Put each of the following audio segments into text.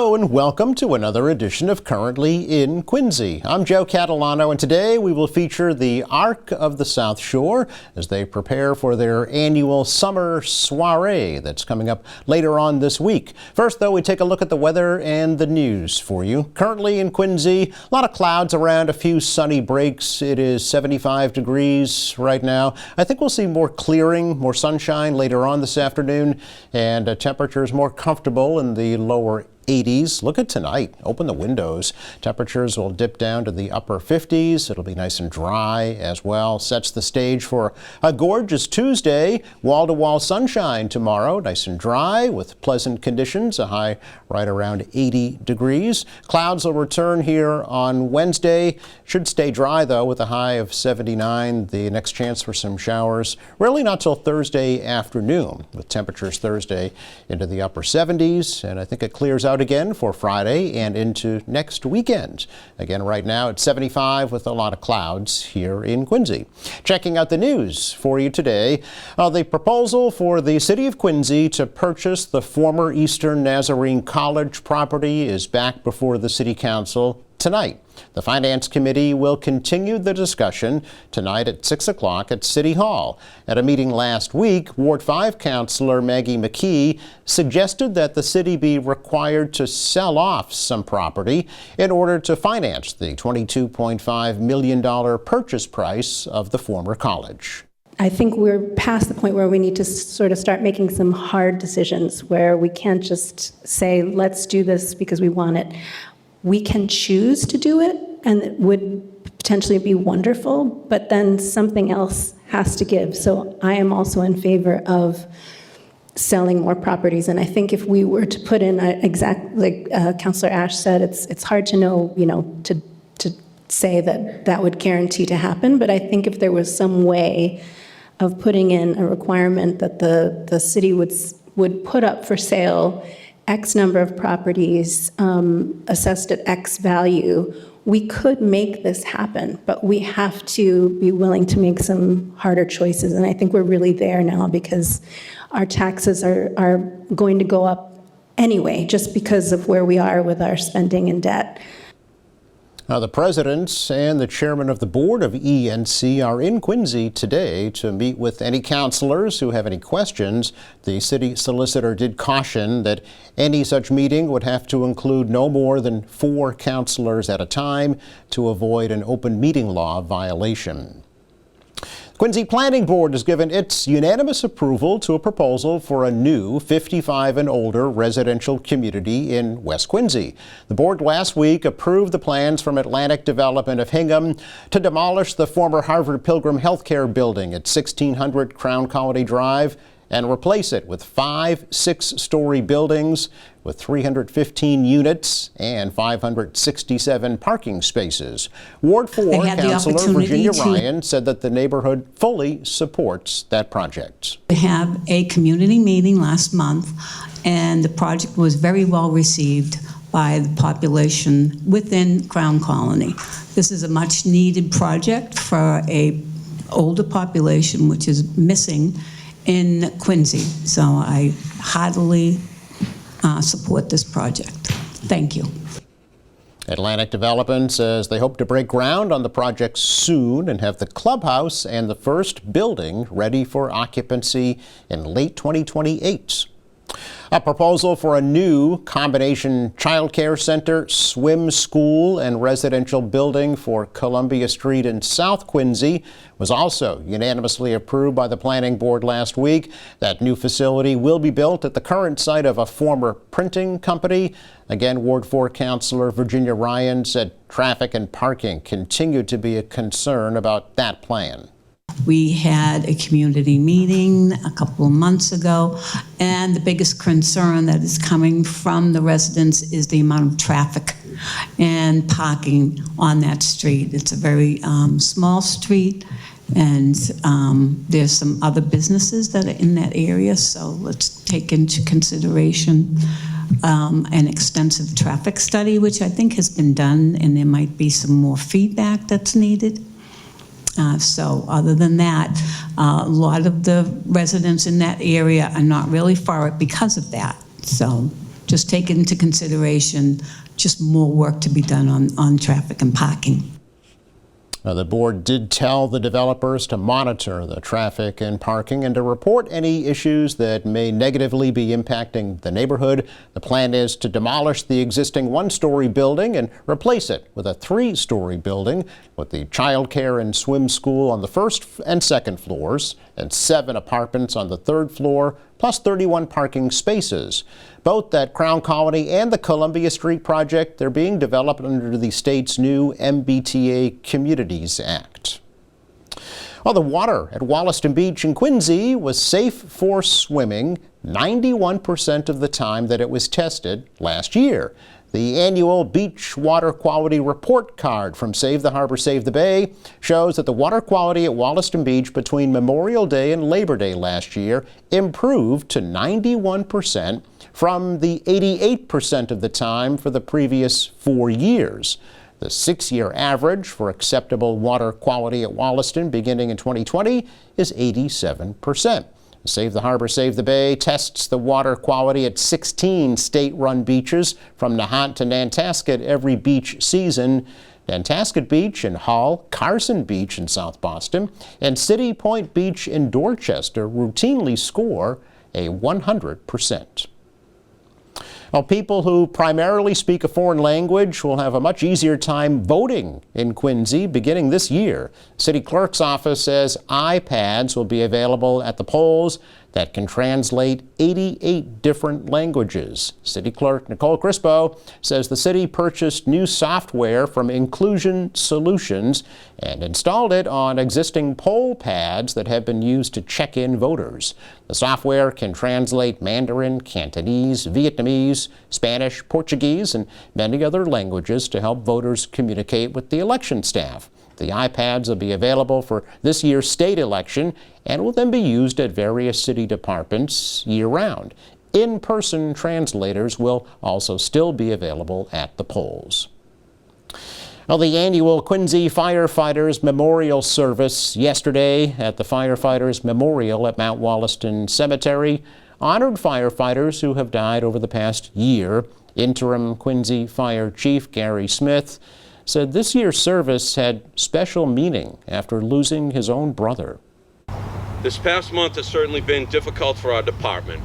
Hello and welcome to another edition of Currently in Quincy. I'm Joe Catalano, and today we will feature the Arc of the South Shore as they prepare for their annual Summer Soiree that's coming up later on this week. First, though, we take a look at the weather and the news for you. Currently in Quincy, a lot of clouds around, a few sunny breaks. It is 75 degrees right now. I think we'll see more clearing, more sunshine later on this afternoon, and temperatures more comfortable in the lower 80s. Look at tonight. Open the windows. Temperatures will dip down to the upper 50s. It'll be nice and dry as well. Sets the stage for a gorgeous Tuesday. Wall-to-wall sunshine tomorrow. Nice and dry with pleasant conditions. A high right around 80 degrees. Clouds will return here on Wednesday. Should stay dry though with a high of 79. The next chance for some showers really not till Thursday afternoon, with temperatures Thursday into the upper 70s. And I think it clears out again for Friday and into next weekend. Again, right now it's 75 with a lot of clouds here in Quincy. Checking out the news for you today. The proposal for the city of Quincy to purchase the former Eastern Nazarene College property is back before the city council tonight. The Finance Committee will continue the discussion tonight at 6 o'clock at City Hall. At a meeting last week, Ward 5 Councilor Maggie McKee suggested that the city be required to sell off some property in order to finance the $22.5 million purchase price of the former college. I think we're past the point where we need to sort of start making some hard decisions where we can't just say, let's do this because we want it. We can choose to do it, and it would potentially be wonderful, but then something else has to give. So I am also in favor of selling more properties, and I think if we were to put in like Councillor Ash said, it's hard to know, to say that that would guarantee to happen, but I think if there was some way of putting in a requirement that the city would put up for sale X number of properties assessed at X value, we could make this happen, but we have to be willing to make some harder choices. And I think we're really there now because our taxes are going to go up anyway, just because of where we are with our spending and debt. Now, the president and the chairman of the board of ENC are in Quincy today to meet with any councilors who have any questions. The city solicitor did caution that any such meeting would have to include no more than 4 councilors at a time to avoid an open meeting law violation. Quincy Planning Board has given its unanimous approval to a proposal for a new 55 and older residential community in West Quincy. The board last week approved the plans from Atlantic Development of Hingham to demolish the former Harvard Pilgrim Healthcare building at 1600 Crown Colony Drive and replace it with 5 6-story buildings with 315 units and 567 parking spaces. Ward 4 Councilor Virginia Ryan said that the neighborhood fully supports that project. We have a community meeting last month, and the project was very well received by the population within Crown Colony. This is a much needed project for a older population which is missing in Quincy. So I heartily support this project. Thank you. Atlantic Development says they hope to break ground on the project soon and have the clubhouse and the first building ready for occupancy in late 2028. A proposal for a new combination child care center, swim school, and residential building for Columbia Street in South Quincy was also unanimously approved by the Planning Board last week. That new facility will be built at the current site of a former printing company. Again, Ward 4 Councilor Virginia Ryan said traffic and parking continue to be a concern about that plan. We had a community meeting a couple of months ago, and the biggest concern that is coming from the residents is the amount of traffic and parking on that street. It's a very small street, and there's some other businesses that are in that area, so let's take into consideration an extensive traffic study, which I think has been done, and there might be some more feedback that's needed. So other than that, a lot of the residents in that area are not really for it because of that. So just take into consideration just more work to be done on traffic and parking. The board did tell the developers to monitor the traffic and parking and to report any issues that may negatively be impacting the neighborhood. The plan is to demolish the existing one-story building and replace it with a three-story building with the child care and swim school on the first and second floors and 7 apartments on the third floor, plus 31 parking spaces. Both at Crown Colony and the Columbia Street project, they're being developed under the state's new MBTA Communities Act. Well, the water at Wollaston Beach in Quincy was safe for swimming 91% of the time that it was tested last year. The annual Beach Water Quality Report Card from Save the Harbor, Save the Bay shows that the water quality at Wollaston Beach between Memorial Day and Labor Day last year improved to 91% from the 88% of the time for the previous 4 years. The 6-year average for acceptable water quality at Wollaston beginning in 2020 is 87%. Save the Harbor, Save the Bay tests the water quality at 16 state-run beaches from Nahant to Nantasket every beach season. Nantasket Beach in Hull, Carson Beach in South Boston, and City Point Beach in Dorchester routinely score a 100%. Well, people who primarily speak a foreign language will have a much easier time voting in Quincy beginning this year. City Clerk's office says iPads will be available at the polls that can translate 88 different languages. City Clerk Nicole Crispo says the city purchased new software from Inclusion Solutions and installed it on existing poll pads that have been used to check in voters. The software can translate Mandarin, Cantonese, Vietnamese, Spanish, Portuguese, and many other languages to help voters communicate with the election staff. The iPads will be available for this year's state election and will then be used at various city departments year-round. In-person translators will also still be available at the polls. Well, the annual Quincy Firefighters Memorial Service yesterday at the Firefighters Memorial at Mount Wollaston Cemetery honored firefighters who have died over the past year. Interim Quincy Fire Chief Gary Smith said this year's service had special meaning after losing his own brother. This past month has certainly been difficult for our department.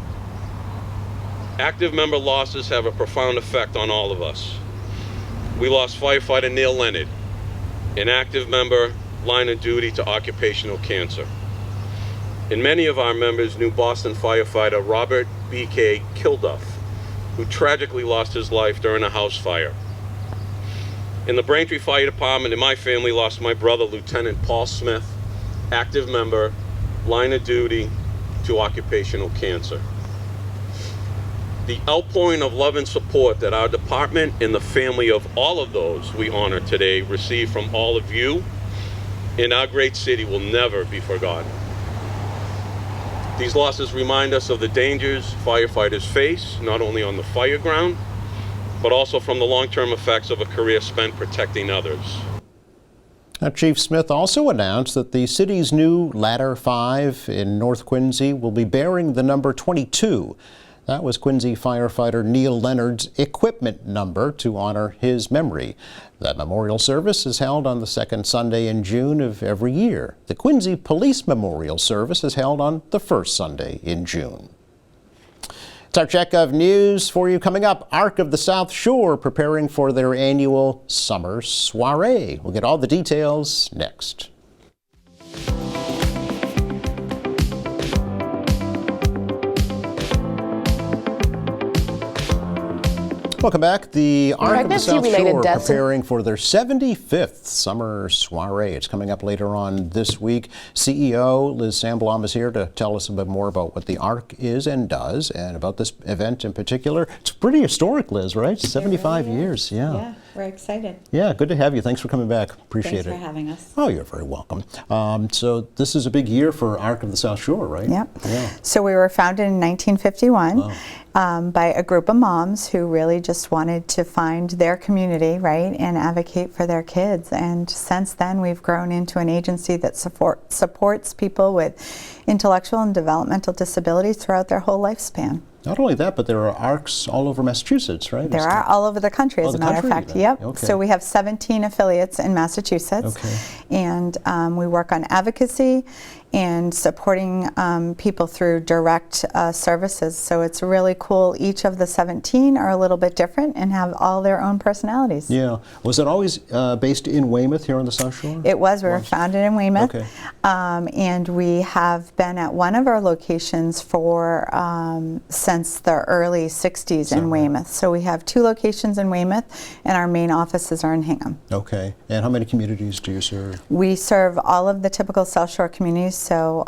Active member losses have a profound effect on all of us. We lost firefighter Neil Leonard, an active member, line of duty to occupational cancer. And many of our members knew Boston firefighter Robert B.K. Kilduff, who tragically lost his life during a house fire. In the Braintree Fire Department, and my family lost my brother, Lieutenant Paul Smith, active member, line of duty to occupational cancer. The outpouring of love and support that our department and the family of all of those we honor today receive from all of you in our great city will never be forgotten. These losses remind us of the dangers firefighters face, not only on the fire ground, but also from the long-term effects of a career spent protecting others. Now, Chief Smith also announced that the city's new Ladder 5 in North Quincy will be bearing the number 22. That was Quincy firefighter Neil Leonard's equipment number to honor his memory. That memorial service is held on the second Sunday in June of every year. The Quincy Police Memorial Service is held on the first Sunday in June. It's our check of news for you coming up. Arc of the South Shore preparing for their annual Summer Soiree. We'll get all the details next. Welcome back. The Arc of the South Shore preparing for their 75th Summer Soiree. It's coming up later on this week. CEO Liz Sandlom is here to tell us a bit more about what the Arc is and does and about this event in particular. It's pretty historic, Liz, right? 75 really years. Yeah, we're excited. Yeah, good to have you. Thanks for coming back. Appreciate it. Thanks for having us. Oh, you're very welcome. So this is a big year for Arc of the South Shore, right? Yep. Yeah. So we were founded in 1951. Wow. By a group of moms who really just wanted to find their community, right, and advocate for their kids. And since then, we've grown into an agency that supports people with intellectual and developmental disabilities throughout their whole lifespan. Not only that, but there are ARCs all over Massachusetts, right? There are all over the country, as Oh, a the matter of country fact. even. Yep. Okay. So we have 17 affiliates in Massachusetts, Okay. and we work on advocacy and supporting people through direct services. So it's really cool. Each of the 17 are a little bit different and have all their own personalities. Yeah. Was it always based in Weymouth here on the South Shore? It was. We were founded in Weymouth. Okay. And we have been at one of our locations for since the early 60s in Weymouth. So we have 2 locations in Weymouth, and our main offices are in Hingham. Okay. And how many communities do you serve? We serve all of the typical South Shore communities. So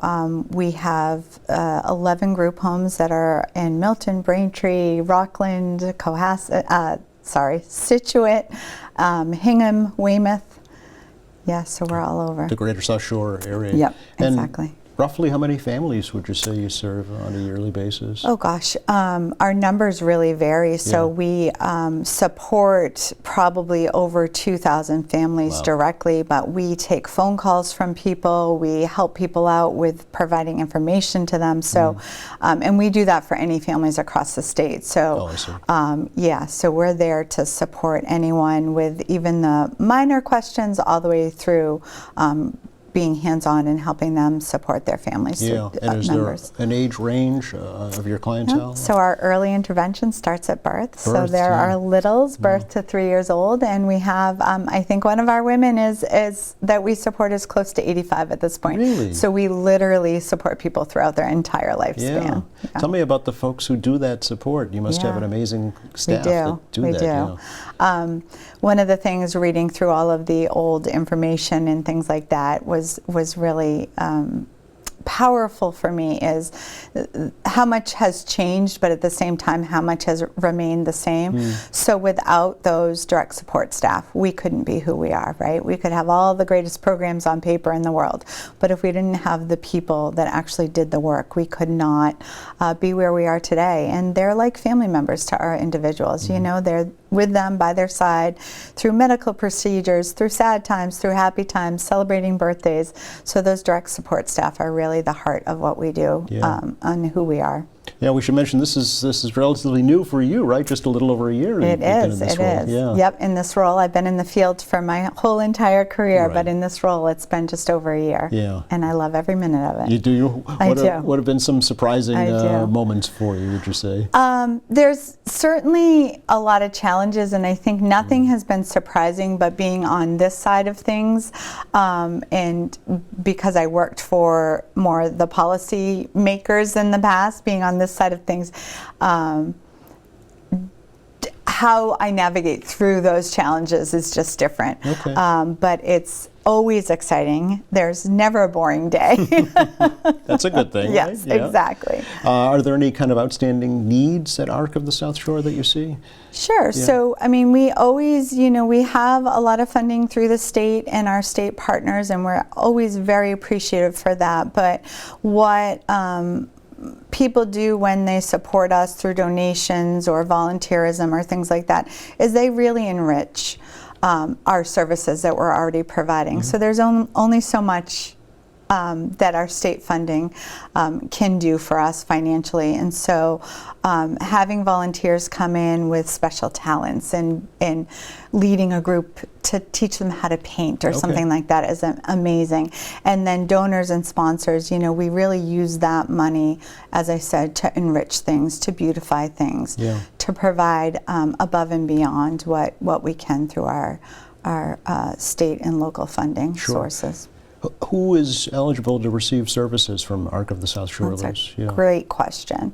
we have 11 group homes that are in Milton, Braintree, Rockland, Situate, Hingham, Weymouth. Yeah, so we're all over. The Greater South Shore area. Yep, And exactly. roughly how many families would you say you serve on a yearly basis? Oh gosh, our numbers really vary. So we support probably over 2,000 families directly, but we take phone calls from people. We help people out with providing information to them. So, and we do that for any families across the state. So, yeah, so we're there to support anyone with even the minor questions all the way through being hands-on and helping them support their families. Yeah, and is members. there an age range of your clientele? So our early intervention starts at birth. So there yeah. are littles, birth to 3 years old, and we have, I think one of our women is that we support is close to 85 at this point. Really? So we literally support people throughout their entire lifespan. Yeah. Tell me about the folks who do that support. You must have an amazing staff that do that. Yeah. One of the things reading through all of the old information and things like that was really powerful for me is how much has changed, but at the same time, how much has remained the same. So without those direct support staff, we couldn't be who we are, right? We could have all the greatest programs on paper in the world, but if we didn't have the people that actually did the work, we could not be where we are today. And they're like family members to our individuals. You know, they're with them by their side through medical procedures, through sad times, through happy times, celebrating birthdays. So those direct support staff are really the heart of what we do and who we are. Yeah, we should mention this is relatively new for you, right? Just a little over a year. It is. Yeah. Yep, in this role. I've been in the field for my whole entire career, but in this role, it's been just over a year. Yeah. And I love every minute of it. You do? I do. What have been some surprising do. moments for you, would you say? There's certainly a lot of challenges, and I think nothing has been surprising, but being on this side of things, and because I worked for more the policy makers in the past, being on this side of things, how I navigate through those challenges is just different. Okay. But it's always exciting. There's never a boring day. That's a good thing. Yes, right? Yeah. exactly. Are there any kind of outstanding needs at ARC of the South Shore that you see? Sure. So, I mean, we always, we have a lot of funding through the state and our state partners, and we're always very appreciative for that. But what people do when they support us through donations or volunteerism or things like that is they really enrich our services that we're already providing. So there's only so much that our state funding can do for us financially, and so having volunteers come in with special talents and leading a group to teach them how to paint or something like that is amazing. And then donors and sponsors, we really use that money, as I said, to enrich things, to beautify things, to provide above and beyond what we can through our state and local funding sources. Who is eligible to receive services from ARC of the South Shore? That's a great question.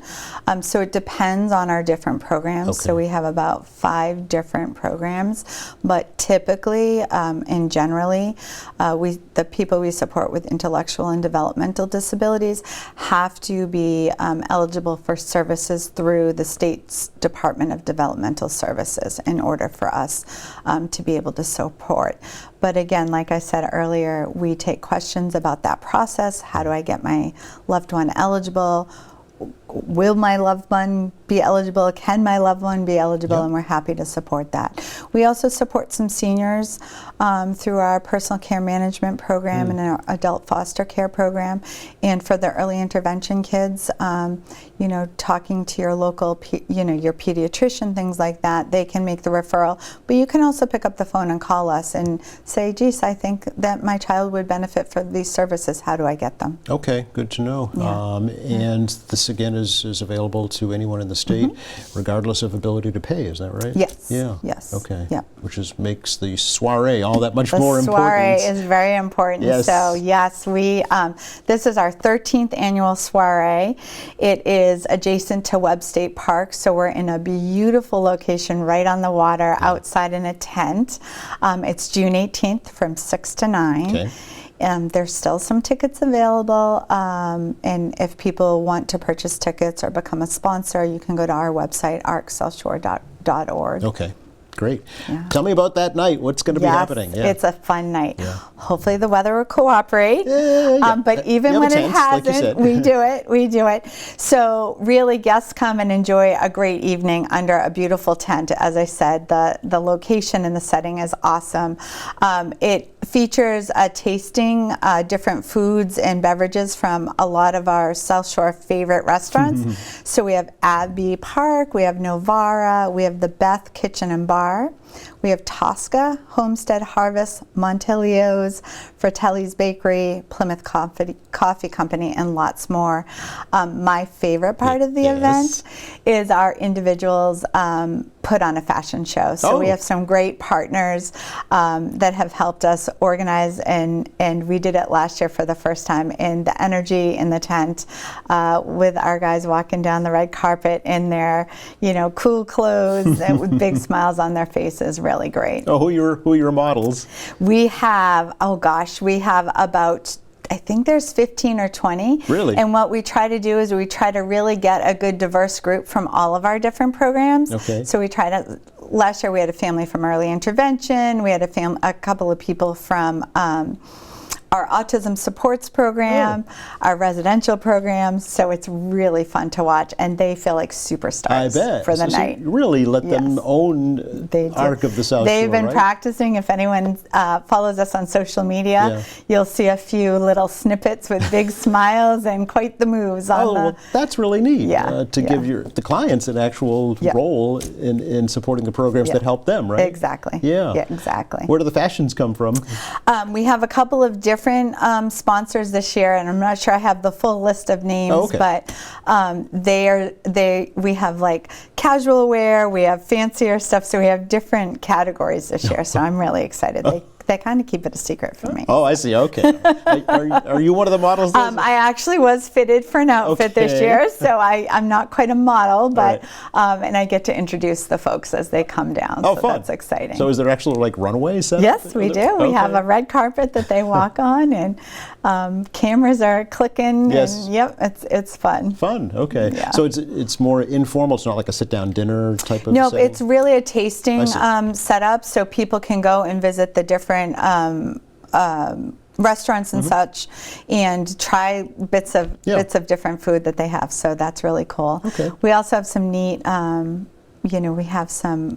So it depends on our different programs. So we have about 5 different programs, but typically and generally, the people we support with intellectual and developmental disabilities have to be eligible for services through the state's Department of Developmental Services in order for us to be able to support. But again, like I said earlier, we take questions about that process. How do I get my loved one eligible? will my loved one be eligible? Can my loved one be eligible? Yep. And we're happy to support that. We also support some seniors through our personal care management program and our adult foster care program. And for the early intervention kids, you know, talking to your local, you know, your pediatrician, things like that, they can make the referral. But you can also pick up the phone and call us and say, geez, I think that my child would benefit from these services. How do I get them? Okay, good to know. Yeah. And this again is available to anyone in the state, regardless of ability to pay. Is that right? Yes. Yeah. Yes. Okay. Yep. Which makes the soiree all that much The more soiree important. is very important. Yes. So yes, we this is our 13th annual soiree. It is adjacent to Webb State Park, so we're in a beautiful location right on the water, outside in a tent. It's June 18th from 6 to 9. Okay. There's still some tickets available, and if people want to purchase tickets or become a sponsor, you can go to our website, arcsouthshore.org. Okay. Great. Yeah. Tell me about that night. What's going to be happening? Yeah. It's a fun night. Yeah. Hopefully the weather will cooperate. Yeah. But even You have when a it tent, like you hasn't, said. we do it. We do it. So really, guests come and enjoy a great evening under a beautiful tent. As I said, the location and the setting is awesome. It features a tasting different foods and beverages from a lot of our South Shore favorite restaurants. So we have Abbey Park, we have Novara, we have the Beth Kitchen and Bar. We have Tosca, Homestead Harvest, Montelio's, Fratelli's Bakery, Plymouth Coffee Company, and lots more. My favorite part of the event is our individuals put on a fashion show. So we have some great partners that have helped us organize, and we did it last year for the first time. And the energy in the tent with our guys walking down the red carpet in their, you know, cool clothes and with big smiles on their faces is really great. Oh, who are your models? We have, oh gosh, we have about, I think there's 15 or 20. Really? And what we try to do is we try to really get a good diverse group from all of our different programs. Okay. So we try to, last year we had a family from early intervention, we had a couple of people from our autism supports program, our residential programs, so it's really fun to watch, and they feel like superstars for the night. So really let them own Arc of the South Shore, They've been right? practicing. If anyone follows us on social media, you'll see a few little snippets with big smiles and quite the moves on well, that's really neat. To give the clients an actual role in supporting the programs that help them, right? Exactly. Yeah. Exactly. Where do the fashions come from? We have a couple of different sponsors this year, and I'm not sure I have the full list of names, but we have like casual wear, we have fancier stuff, so we have different categories this year. So I'm really excited. They kind of keep it a secret from me. Oh, I see. Okay. Are you one of the models? I actually was fitted for an outfit this year, so I'm not quite a model, but and I get to introduce the folks as they come down. Oh, so fun. That's exciting. So is there actual like runway set? Yes, we do. We have a red carpet that they walk on, and cameras are clicking. Yes. And, yep, it's fun. Fun. Okay. Yeah. So it's more informal. It's not like a sit-down dinner type of. No, setting? it's really a tasting setup, so people can go and visit the different restaurants and such, and try bits of different food that they have. So that's really cool. Okay. We also have some neat. We have some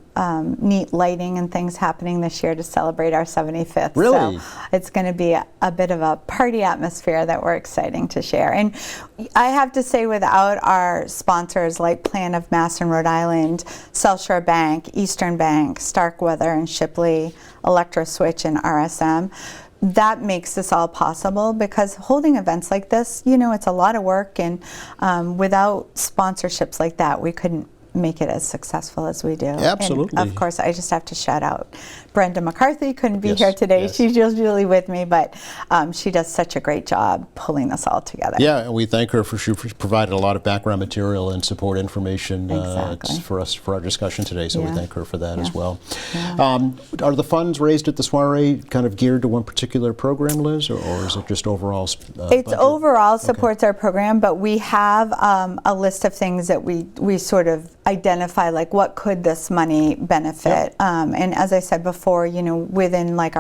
neat lighting and things happening this year to celebrate our 75th. Really? So it's going to be a bit of a party atmosphere that we're exciting to share. And I have to say, without our sponsors like Plan of Mass and Rhode Island, South Shore Bank, Eastern Bank, Starkweather and Shipley, Electro Switch and RSM, that makes this all possible, because holding events like this, it's a lot of work, and without sponsorships like that, we couldn't make it as successful as we do. Absolutely. And of course, I just have to shout out Brenda McCarthy. Couldn't be here today. Yes. She's usually with me, but she does such a great job pulling this all together. Yeah, and we thank her for she provided a lot of background material and support information for us for our discussion today. So we thank her for that as well. Yeah. Are the funds raised at the soiree kind of geared to one particular program, Liz, or is it just overall? It's budget? overall supports our program, but we have a list of things that we sort of identify, like what could this money benefit. And as I said before, within like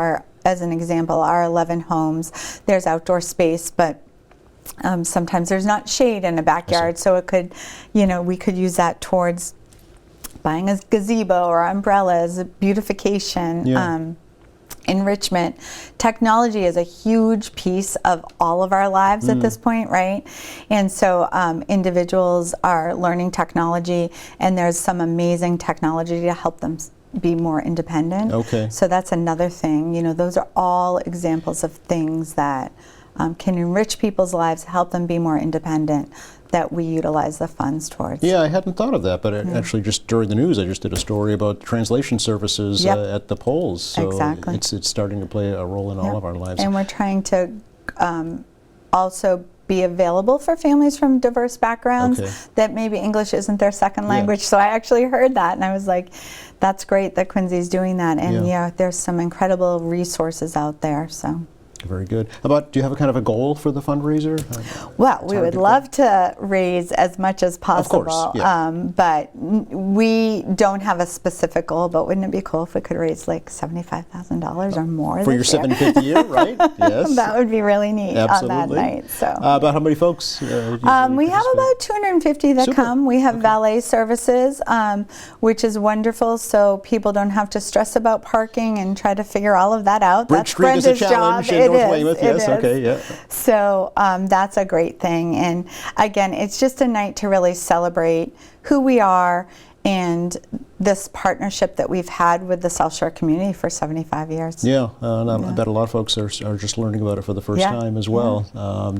as an example, our 11 homes, there's outdoor space, but Sometimes there's not shade in a backyard, so it could, we could use that towards buying a gazebo or umbrellas, beautification, enrichment. Technology is a huge piece of all of our lives at this point, right? And so individuals are learning technology, and there's some amazing technology to help them be more independent. Okay. So that's another thing. Those are all examples of things that can enrich people's lives, help them be more independent, that we utilize the funds towards. Yeah, I hadn't thought of that, but actually just during the news I just did a story about translation services at the polls. So Exactly. it's starting to play a role in all of our lives. And we're trying to also be available for families from diverse backgrounds that maybe English isn't their second language. So I actually heard that and I was like, that's great that Quincy's doing that. And there's some incredible resources out there. So. Very good. Do you have a kind of a goal for the fundraiser? Well, we would love to raise as much as possible, of course, but we don't have a specific goal, but wouldn't it be cool if we could raise like $75,000 or more for your this year? 75th year, right? Yes. That would be really neat on that night. So. About how many folks? We have about 250 that come. We have valet services, which is wonderful, so people don't have to stress about parking and try to figure all of that out. Bridge That's Street is Brenda's a challenge job. in North Weymouth, yes, okay, yeah. So that's a great thing. And again, it's just a night to really celebrate who we are and this partnership that we've had with the South Shore community for 75 years. Yeah, and I bet a lot of folks are just learning about it for the first time as well,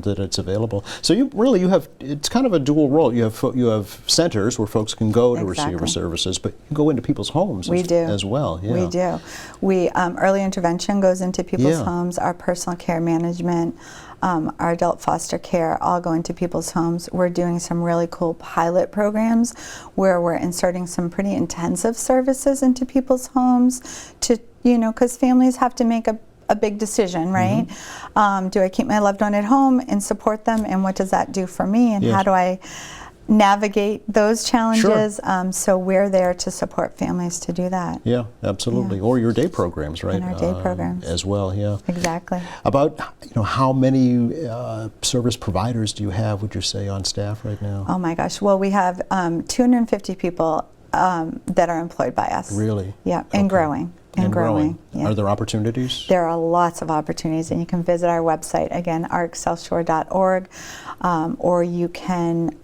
that it's available. So you have, it's kind of a dual role. You have centers where folks can go to receive our services, but you go into people's homes as well. Yeah. We do. We early intervention goes into people's homes, our personal care management, our adult foster care all go into people's homes. We're doing some really cool pilot programs where we're inserting some pretty intensive services into people's homes to, because families have to make a big decision, right? Do I keep my loved one at home and support them, and what does that do for me, and how do I navigate those challenges? So we're there to support families to do that. Yeah, absolutely. Or your day programs, right? And our day programs. As well, yeah. Exactly. About, how many service providers do you have, would you say, on staff right now? Oh my gosh. Well, we have 250 people that are employed by us. Really? Yeah, and growing. And growing. Yeah. Are there opportunities? There are lots of opportunities, and you can visit our website, again, arcsouthshore.org, or you can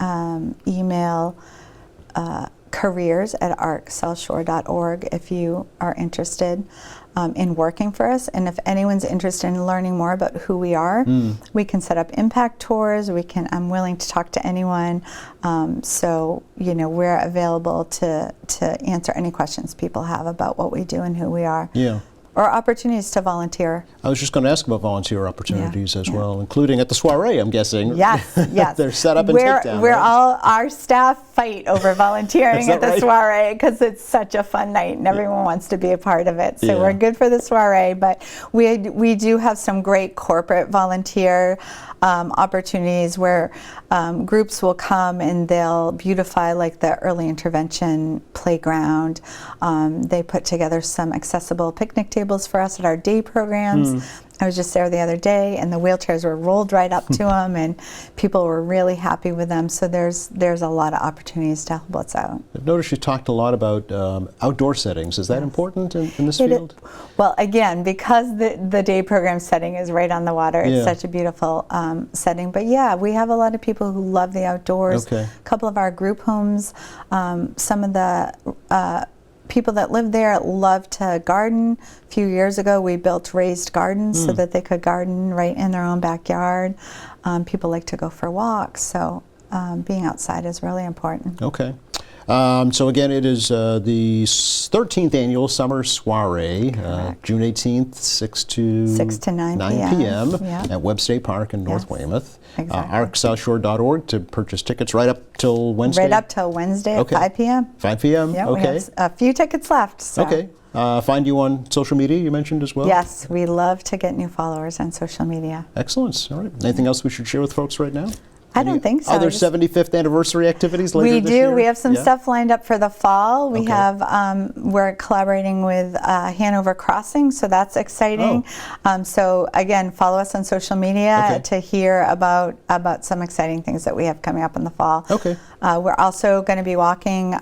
email careers@arcsouthshore.org if you are interested in working for us. And if anyone's interested in learning more about who we are, we can set up impact tours. I'm willing to talk to anyone. So, we're available to answer any questions people have about what we do and who we are. Yeah. Or opportunities to volunteer. I was just going to ask about volunteer opportunities as well, including at the soiree, I'm guessing. Yes, yes. They're set up and takedown. Our staff fight over volunteering at the soiree because it's such a fun night and everyone wants to be a part of it. So we're good for the soiree, but we do have some great corporate volunteer opportunities where groups will come and they'll beautify like the early intervention playground. They put together some accessible picnic tables for us at our day programs. I was just there the other day and the wheelchairs were rolled right up to them and people were really happy with them. So there's a lot of opportunities to help us out. I've noticed you talked a lot about outdoor settings. Is that important in this field? Well, again, because the day program setting is right on the water, it's such a beautiful setting. But yeah, we have a lot of people who love the outdoors. A couple of our group homes, some of the people that live there love to garden. A few years ago, we built raised gardens so that they could garden right in their own backyard. People like to go for walks, so being outside is really important. Okay. So again, it is the 13th annual Summer Soiree, June 18th, 6 to 9 p.m. At Webb State Park in North Weymouth. Exactly. arcsouthshore.org to purchase tickets right up till Wednesday? Right up till Wednesday at 5 p.m. 5 p.m., yeah, we have a few tickets left. So. Okay. Find you on social media, you mentioned as well? Yes, we love to get new followers on social media. Excellent. All right. Anything else we should share with folks right now? I don't think so. Other Just- 75th anniversary activities later We this do. year? We have some Yeah? stuff lined up for the fall. We Okay. have, we're collaborating with Hanover Crossing, so that's exciting. So again, follow us on social media Okay. to hear about some exciting things that we have coming up in the fall. Okay. We're also going to be walking,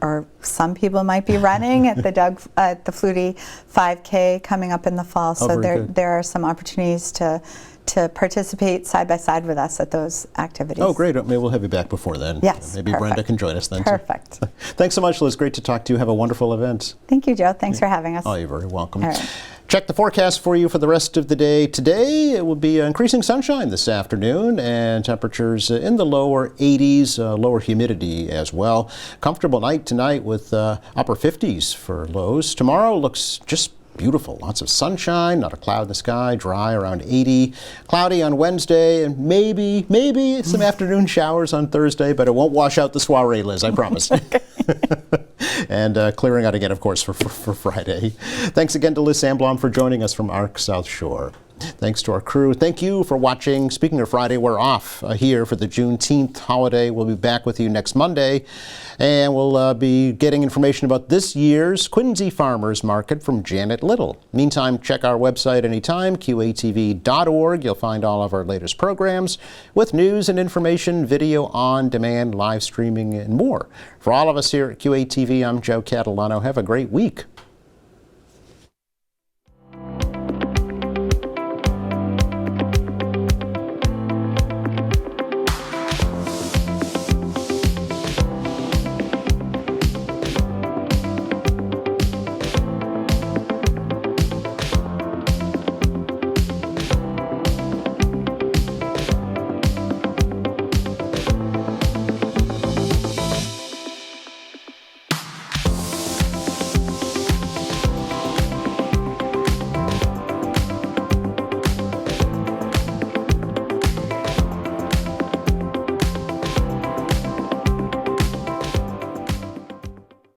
or some people might be running at the Flutie 5K coming up in the fall. So very there good. there are some opportunities to participate side by side with us at those activities. Oh, great. Maybe we'll have you back before then. Yes, Maybe perfect. Brenda can join us then. too. Perfect. Thanks so much, Liz. Great to talk to you. Have a wonderful event. Thank you, Joe. Thanks for having us. Oh, you're very welcome. All right. Check the forecast for you for the rest of the day. Today, it will be increasing sunshine this afternoon and temperatures in the lower 80s, lower humidity as well. Comfortable night tonight with upper 50s for lows. Tomorrow looks just beautiful. Lots of sunshine, not a cloud in the sky, dry around 80. Cloudy on Wednesday, and maybe some afternoon showers on Thursday, but it won't wash out the soiree, Liz, I promise. And clearing out again, of course, for Friday. Thanks again to Liz Sandlom for joining us from ARC South Shore. Thanks to our crew. Thank you for watching. Speaking of Friday, we're off here for the Juneteenth holiday. We'll be back with you next Monday, and we'll be getting information about this year's Quincy Farmers Market from Janet Little. Meantime, check our website anytime, qatv.org. You'll find all of our latest programs with news and information, video on demand, live streaming, and more. For all of us here at QATV, I'm Joe Catalano. Have a great week.